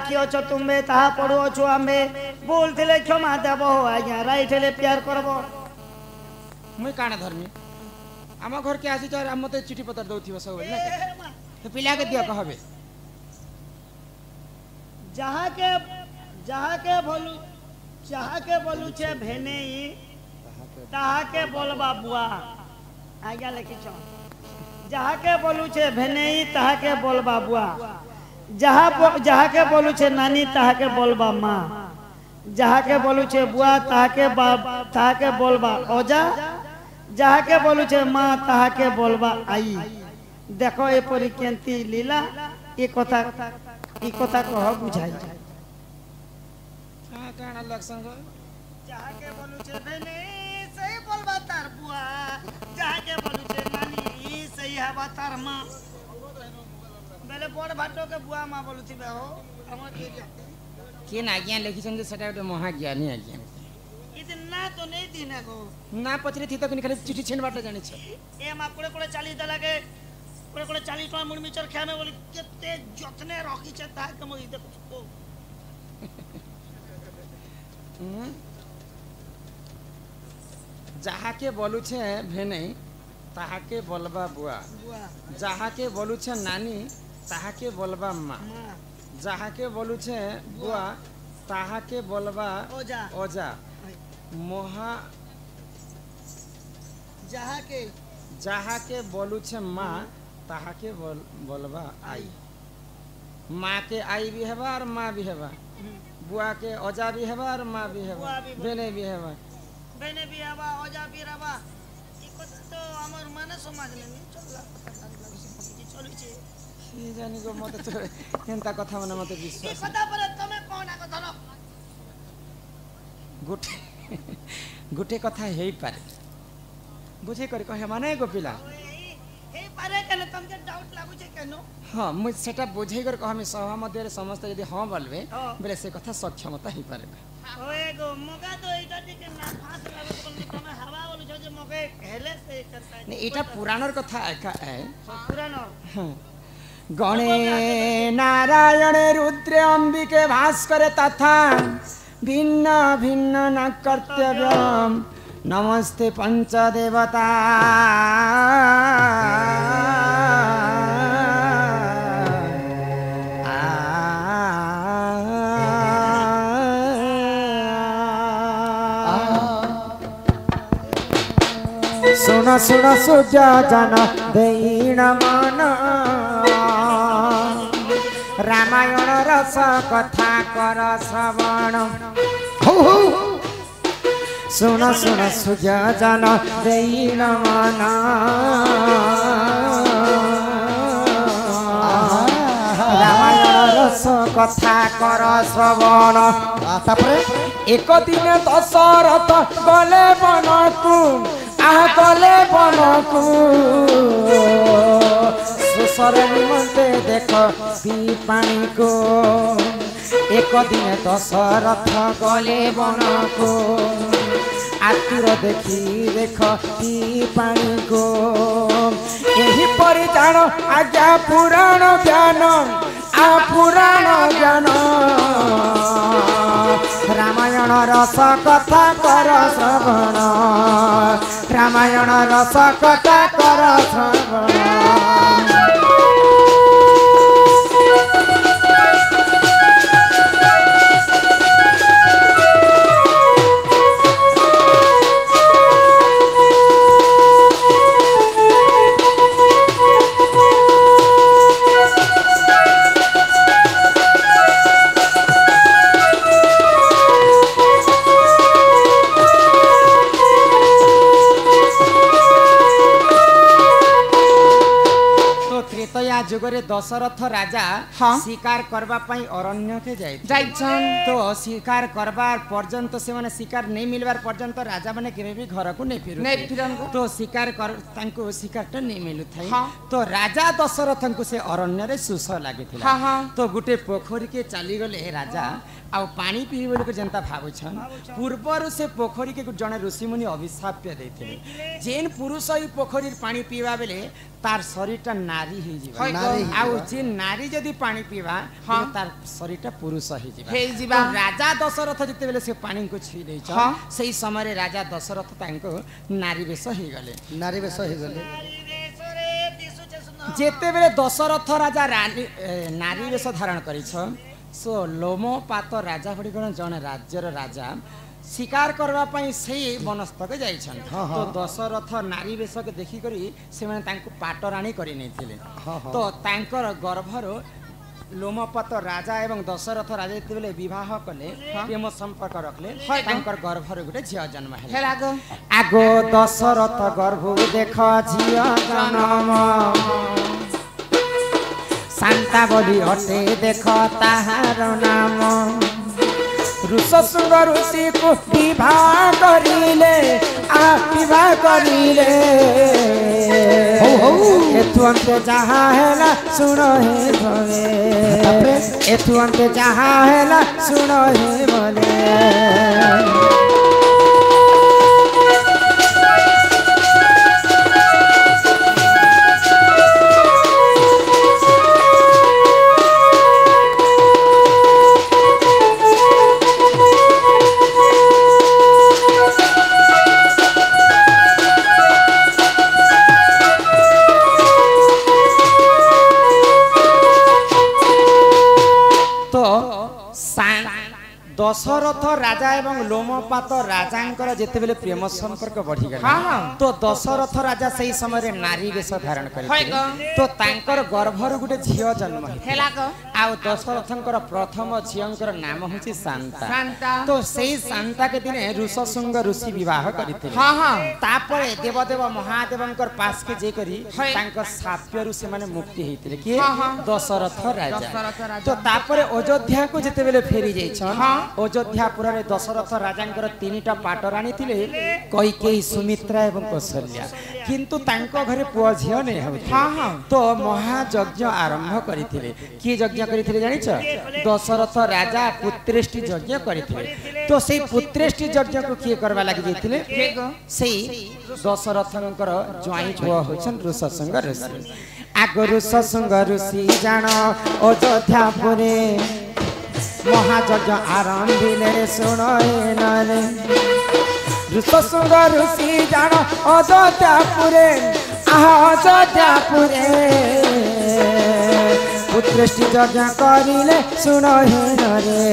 लेखी अछ तुम्बे ताहा पढ़ु अछु आम्बे भूल थिले क्षमा देबो आज्ञा राइट हेले प्यार करबो मुई काना धर्मी आम घर के आसी चार मते चिठी पत्र दउथिबो सब ना तो पिला के दिया कहबे जहाँ के बोलू छे भेनेई ताहा के बोलबा बुआ आज्ञा लेखी छ जहाँ के बोलू छे भेनेई ताहा के बोलबा बुआ जहाँ के बोलू छे नानी ताहा के बोलबा माँ जहाँ के बोलू छे बुआ ताहा के बोलबा ओजा जहाँ के बोलू छे माँ ताहा के बोलबा आई देखो ए परी केंती लीला ई कथा कह बुझाई हां काना लक्षण जहाँ के बोलू छे भेनेई सही बोलबा तार बुआ जहाँ के बोलू छे नानी सही हवा तार माँ बेले बड़ भाटो के बुआ माँ बोलू थी हो हमर के ना आज्ञा लेखी संगे सेटा गोटे महाज्ञानी आज्ञा इतना तो नहीं दिन को ना पचरे थी तो खाली चिठी छेन बाटा जाने छे ए माँ कोड़े चाली दला के कोड़े 40 टका मुड़ मिचर खाए में बोली केते जतने रखी छे ता के मोई देखो जहाँ के बोलू छे भेने ताहा के बोलबा बुआ जहाँ के बोलू छे नानी ताहा के बोलबा माँ जहाँ के बोलू छे बुआ ताहा के बोलबा ओजा मोहा जहाँ के बोलू छे माँ ताहा के बोलबा आई माँ के आई भी हेबा और माँ भी हेबा बुआ के ओजा भी हेबा और माँ भी हेबा बेने भी हेबा ओजा भी रहबा ई तो हमर माने समाज में नहीं चलला चली छे की जानी गो मते तो केनता कथा माने मते विश्वास ई कथा पर तमे कोना कथा न गुटे कथा हेई पारे बुझे कर कहे माने गो पिला हे पारे केन तमके डाउट लागु छे केनो हां मुझ सेटा बुझे कर कह सभा मध्य समस्त यदि हां बोलबे बेले से कथा सक्षमता हेई पारे ओए गो मगा तो एटा ठीक ना फास लागु तमे हवा बोलु छ जे मगे हेले से करता नहीं एटा पुराणर कथा एका है पुराणर गणे नारायण रुद्र अंबिके भास्कर तथा भिन्न भिन्न न कर्तव्यम नमस्ते पंचदेवता सुन सुन सूर्य जन देण मन रामायण रस कथा कर श्रवण सुन सुन सूर्य जन देण मन रामायण रस कथा कर श्रवण एक दिन दशरथ गले बनकु गले बनकु सुसर निमंते देख पी पानी को एक दिन दशरथ गले बनकु आतुर देखी देख पी पानी को यही परि जान आज्ञा पुराण ज्ञान आ पुराण ज्ञान रामायण रस कथा कर श्रवण रामायण रस कथा कर श्रवण जुगरे दशरथ राजा शिकार करबा पई अरण्य के जाइछन तो शिकार करबार पर्यंत से माने शिकार नहीं मिलबार पर्यंत राजा माने केबे भी घर को नहीं फिरन तो शिकार कर तांको शिकार तो नहीं मिलु थाई तो राजा दशरथ को से अरण्य रे सुस लागिथिला तो गुटे पोखरी के चली गले राजा आ पानी पी बोल के जनता भाबुछन पूर्वर से पोखरी के जने ऋषि मुनि अभिशाप्य देथिले जेन पुरुष ई पोखरी पानी पीवा बेले तार शरीरटा नारी हे जीवा आउ जे नारी जदी पानी पीवा तार शरीरटा पुरुष हे जिबा राजा दशरथ जते बेले से पानी को छी दै छ सेही समय रे राजा दशरथ तांको नारी वेश हे गले जेते बेले दशरथ राजा नारी वेश धारण करी छ सो लोमपात राजा बड़ी गण जने राज्यर राजा शिकार करवा पई से वनस्थक जाइछन तो दशरथ नारी वेश के देखि करी से माने तांको पाटराणी करी नै थिले तो तांकर गर्भरो लोमपात राजा एवं दशरथ राजा जते बेले विवाह कले प्रेम संपर्क रखले तांकर गर्भरो गुटे झिया जन्म हेला आगो दशरथ गर्भ देख झिया जन्म शांता बोली हटे देख ताहार नाम ऋषशृंग ऋषि को विवाह करिले एथु अंते जहाँ हैला सुनो हे भवे एथु अंते जहाँ हैला सुनो हे भले दशरथ राजा एवं लोमपात राजांकर जेते बेले प्रेम संपर्क बढ़ी गला तो दशरथ राजा सही समय रे नारी वेश धारण करथिले तो तांकर गर्भर गुटे झियो जन्म हेला आ दशरथंकर प्रथम झियंकर नाम होची शांता तो सेही शांता के दिने ऋषशृंग ऋषि विवाह करथिले तापरे देवदेव महादेवंकर पास के जे करी तांकर साप्यरु से माने मुक्ति हेतिले कि दशरथ राजा तो तापरे अयोध्या को जेते बेले फेरी जाइछन अयोध्यापुर रे दशरथ राजांकर तीनटा पाटराणी थिले कैकेयी सुमित्रा एवं कौशल्या किंतु तांको घरे पुआ झियो नै होथि तो महायज्ञ आरंभ करिथिले की यज्ञ करिथिले जानिछ दशरथ राजा पुत्रेष्टि यज्ञ करिथिले तो सेही पुत्रेष्टि यज्ञ को की करबा लागि जैथिले सेही दशरथंकर ज्वाई पुआ होछन ऋषशृंग ऋषि आगो ऋषशृंग ऋषि जान अयोध्यापुरे महायज्ञ आरंभिले सुनो नरे ऋषशृंग ऋषि जान अयोध्यापुरे पुत्रेष्टि यज्ञ करिले सुनो नरे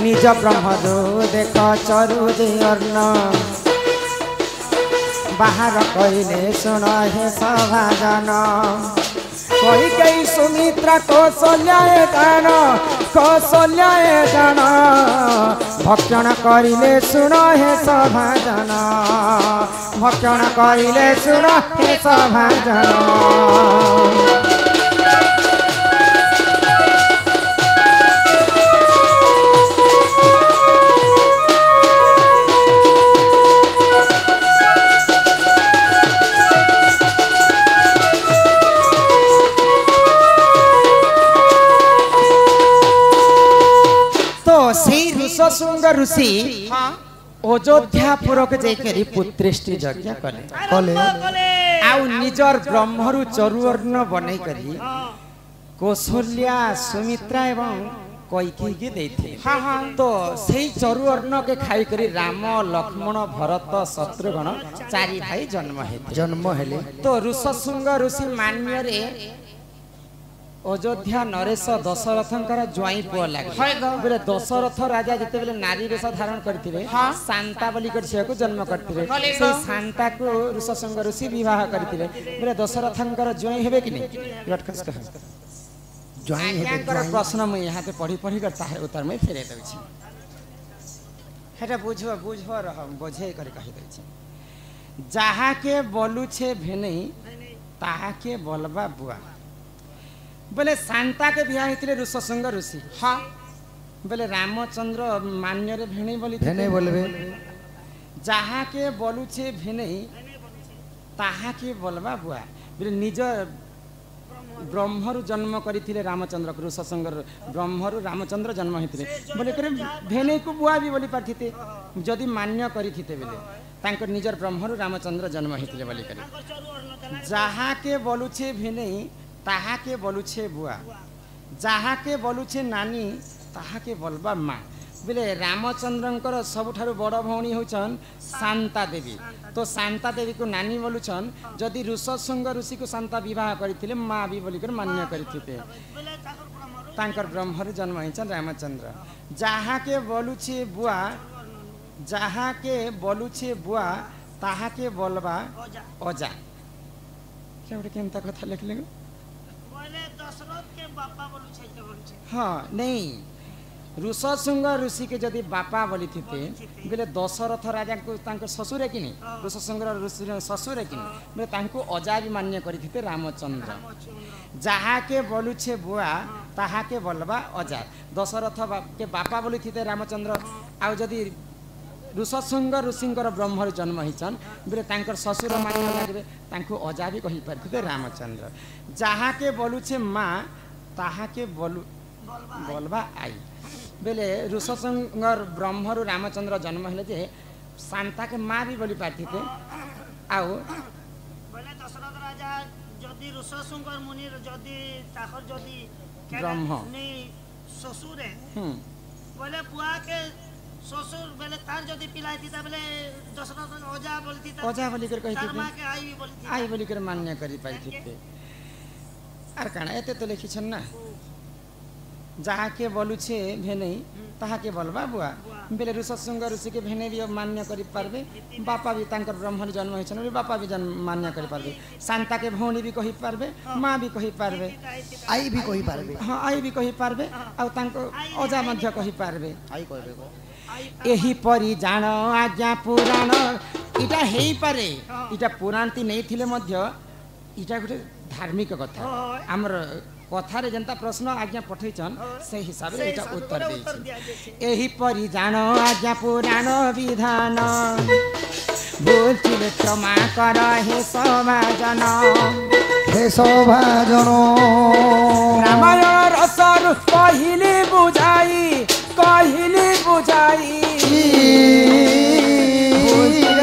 निज ब्रह्मदो देख चरु जे अर्ण बाहर कहिले सुनो हे सभाजन कैकेयी सुमित्रा कौशल्याए जान भक्षण करिले सुनो हे सभाजन भक्षण करिले सुनो हे सभाजन ऋषशृंग ऋषि अयोध्यापुर के जाकरी पुत्रेष्टि यज्ञ कले आउ निजर ब्रह्मरु चरुअर्ण बनै करी कौशल्या सुमित्रा एवं कैकेयी के देथे तो सेही चरुअर्ण के खाई करी राम लक्ष्मण भरत शत्रुघ्न चारि भाई जन्म हेले तो ऋषशृंग ऋषि मान्य रे अयोध्या नरेश दशरथंकर ज्वाई पुआ लागे बोले दशरथ राजा जते बेले नारी वेश धारण करथिले शांता बोली कर छिया को जन्म करथिले से शांता को ऋषशृंग ऋषि विवाह करथिले बोले दशरथंकर ज्वाई हेबे कि नै लटकस कह ज्वाई हेबे प्रश्न मैं यहाँ पे पढ़ी कर ताहे उत्तर में फेरे दउ छी हेटा बुझो रह बुझे कर कहि दउ छी जहा के बोलु छे भेनै ताहा के बोलबा बुआ बोले शांता के बियाह हेतिले ऋषशृंग ऋषि बोले रामचंद्र मान्य रे भेणे बोलबे जहा के बोलु छे भेणे ताहा के बोलबा बुआ बोले निज ब्रह्मरु जन्म करिथिले रामचंद्र ऋषशृंग ब्रह्मरु रामचंद्र जन्म हेतिले बोले करे भेणे को बुआ भी बोली पाथिते जदि मान्य करिथिते बोले तांकर निजर ब्रह्मरु रामचंद्र जन्म हेतिले बोली करे जहा के बोलु छे भेणे ताहाके बोलुछे बुआ जहाके बोलुछे नानी ताहाके बोलबा माँ बोले रामचंद्रंकर सबुठारु बड़ भौणी होचन शांता देवी तो शांता देवी को नानी बोलुछन जदि ऋषशृंग ऋषि को शांता विवाह करथिले माँ भी बोलिकर मान्य करथिते तांकर ब्रह्मरु जन्म होइछन रामचंद्र जहाके बोलुछे बुआ जहाके बोलुछे बुआ ताहाके बोलबा अजा क्या गोटे केनता कथा लिखले बोले दशरथ के बापा बोलुछे के बोलुछे हाँ नहीं ऋषशृंग ऋषि के जदि बापा बोली थे बोले दशरथ राजा को तांकर ससुर है कि नहीं ऋषशृंग ऋषि ससुर है कि नहीं बोले तांको अजा भी मान्य करते रामचंद्र जहाके बोलुछे बुआ ताहाके बोलबा अजा दशरथ के बापा बोली थे रामचंद्र आउ जदि ऋषशृंग ऋषिंकर ब्रह्मर जन्म होइछन बोले तांकर ससुर मान्य लागबे तांको अजा भी कहि पारथिते रामचंद्र जहाके बोलुछे माँ ताहाके बोलबा आई बेले ऋषशृंगर ब्रह्मरु रामचंद्र जन्म हेले जे शांता के माँ भी बोली पारथिते आउ बोले दशरथ राजा जदि ऋषशृंगर मुनि जदि ताकर जदि ब्रह्म नहीं ससुर है बोले बुआ के ससुर बोले तार जदि पिलाई थी बोले दशरथ अजा बोली कर कहि तार मां के आई बोली कर मान्य करि पाइथिते आर काना एते तो लिखि छन ना जहाके बोलुछे भेनै ताहाके बोलबा बुआ बेले ऋषशृंग ऋषि के भेनै भी मान्य करि पारबे बापा भी तांकर ब्रह्मन जन्म होइछन बोले बापा भी जन्म मान्य करि पारबे शांता के भौणी भी कहि पारबे माँ भी कहि पारबे आई भी कहि पारबे हां आई भी कहि पारबे आ तांको अजा मध्य कहि पारबे आई कहबे एही परी जान आज्ञा पुराण इटा हेई पारे इटा पुराण ती नहीं थिले मध्य इटा गोटे धार्मिक कथा हमर कथा रे जनता प्रश्न आज्ञा पठैछन से हिसाब रे इटा उत्तर देछि एही परी जान आज्ञा पुराण विधान भूल क्षमा कर हे सभाजन रामायण रसर कहिले बुझाई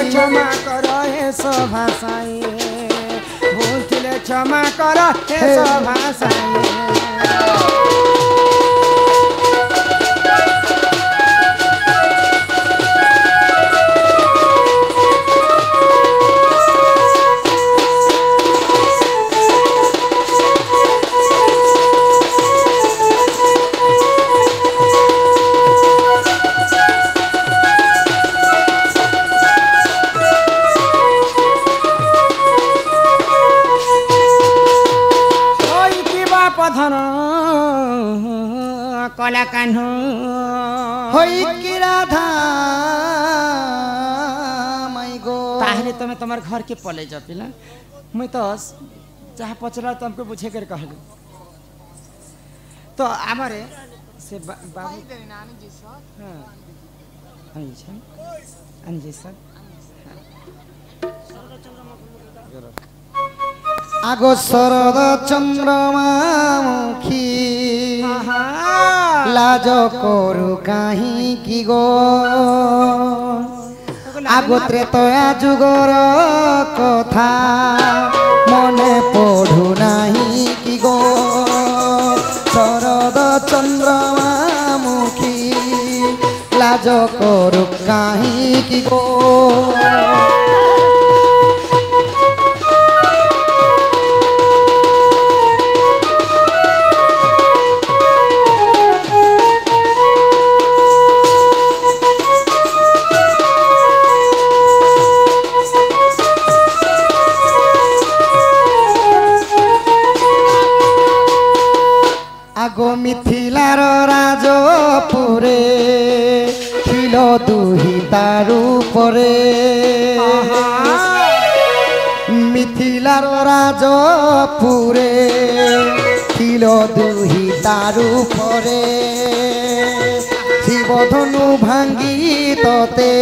क्षमा कर हे सभासाई भूल क्षमा कर हे सभासाई कला कान्ह होई की राधा माई गो ताहले तमे तमर घर के पले जपिला मैं तो जहाँ पचरा तुमको बुझे कर कहलु तो हमारे से बाबू हां अनि छ अनि सर आगो शरद चंद्रमा मुखी लाज करू काहीं की गो आगो त्रेतया जुगर कथा मने पढ़ू नहीं की गो शरद चंद्रमा मुखी लाज करू काहीं की गो आगो मिथिलार राजपुरे खिल दुही तारू परे मिथिलार राजपुरे खिल दुही तारू परे शिवधनु भांगी तते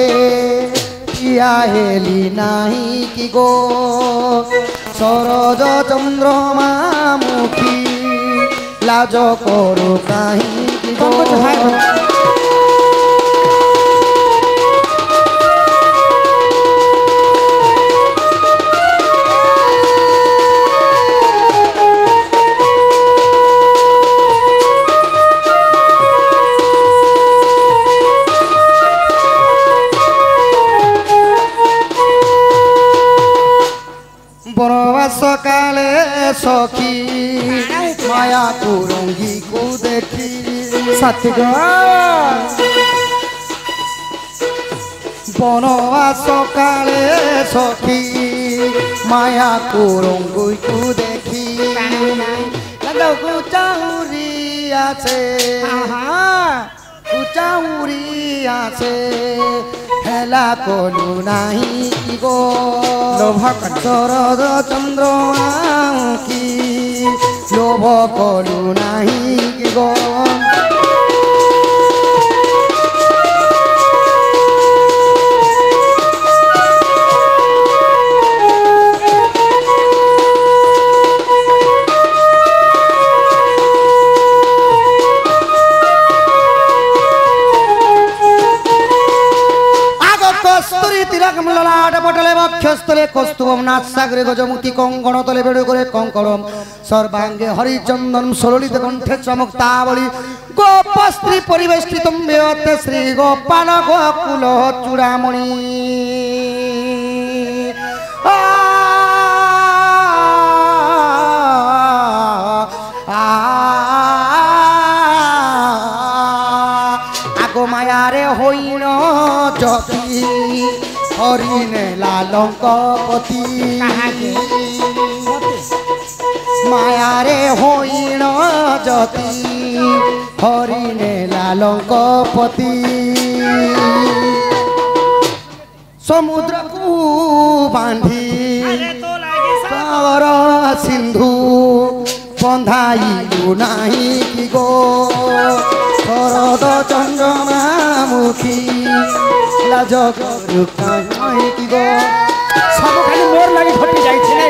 पिया हेली नाही कि गो सरज चंद्रमा मुखी लाज करो काहीं की गो सखी माया कुरंगी को देखी सत्य बनवास काले सखी माया कुरंगी को देखी कुचाउरी আছে কুচাউরি আছে হেলা কলু নাহি কি গো লোভ শরদ চন্দ্রমুখী লোভ কলু নাহি কি গো বক্ষস্থলে কৌস্তুভম নাসাগ্রে গজমুক্তি কঙ্কণ তলে বেড়ে করে কঙ্করম সর্বাঙ্গে হরিচন্দন সললিত কণ্ঠে চমকতাবলী গোপ স্ত্রী পরিবেষ্টিত মেয়তে শ্রী গোপাল গোকুল চূড়ামণি আগো মায়ারে হইন যতি হরিণে লালঙ্কপতি মায়ারে হইণ যতি হরিণে লালঙ্কপতি সমুদ্রকু বাঁধি সাগর সিন্ধু বন্ধাইলু নাহি কি গো শরদ চন্দ্রমামুখী লাজ করু কাহি কি গো सब खाली मोर लगे घटी जाई छे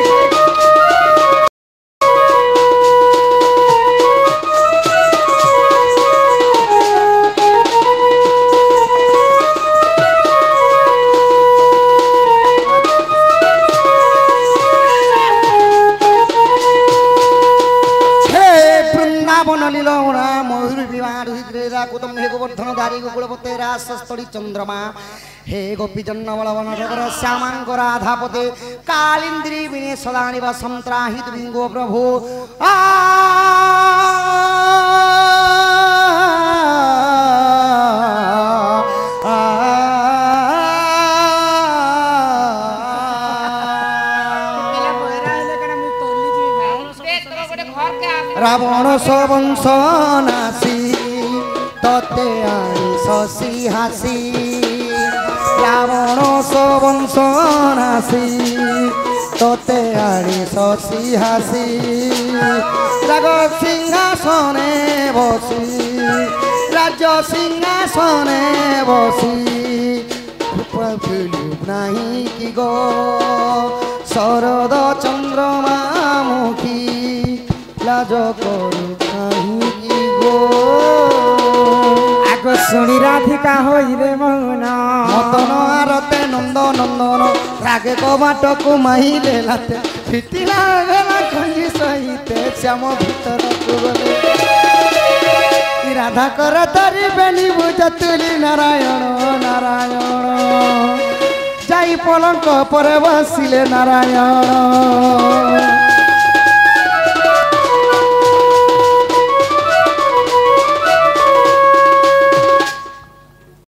कुतम हे गोवर्धन दारी गोकुलपते रासस्थली चंद्रमा हे गोपी जन्नवलवन नगर श्यामांग राधापते कालिंद्री विने सदानि वसं त्राहित बिंगो प्रभु रावण सवंश नासी तते आनी शशि हासी रावण सवंश नासी तते आनी शशि हासी राग सिंहासने बसी राज्य सिंहासने बसी प्रफुल्ल नहीं कि गो शरद चंद्रमामुखी लाज करू नहीं कि गो आग सुनी राधिका होइले मौना मदन आरते नंद नंदन रागे कबाट को माहिले लाते फिटिला गला खंजी सहिते श्याम भीतर को गले राधा कर तारी बेनी बुझतली नारायण नारायण जाई पलंक पर बसिले नारायण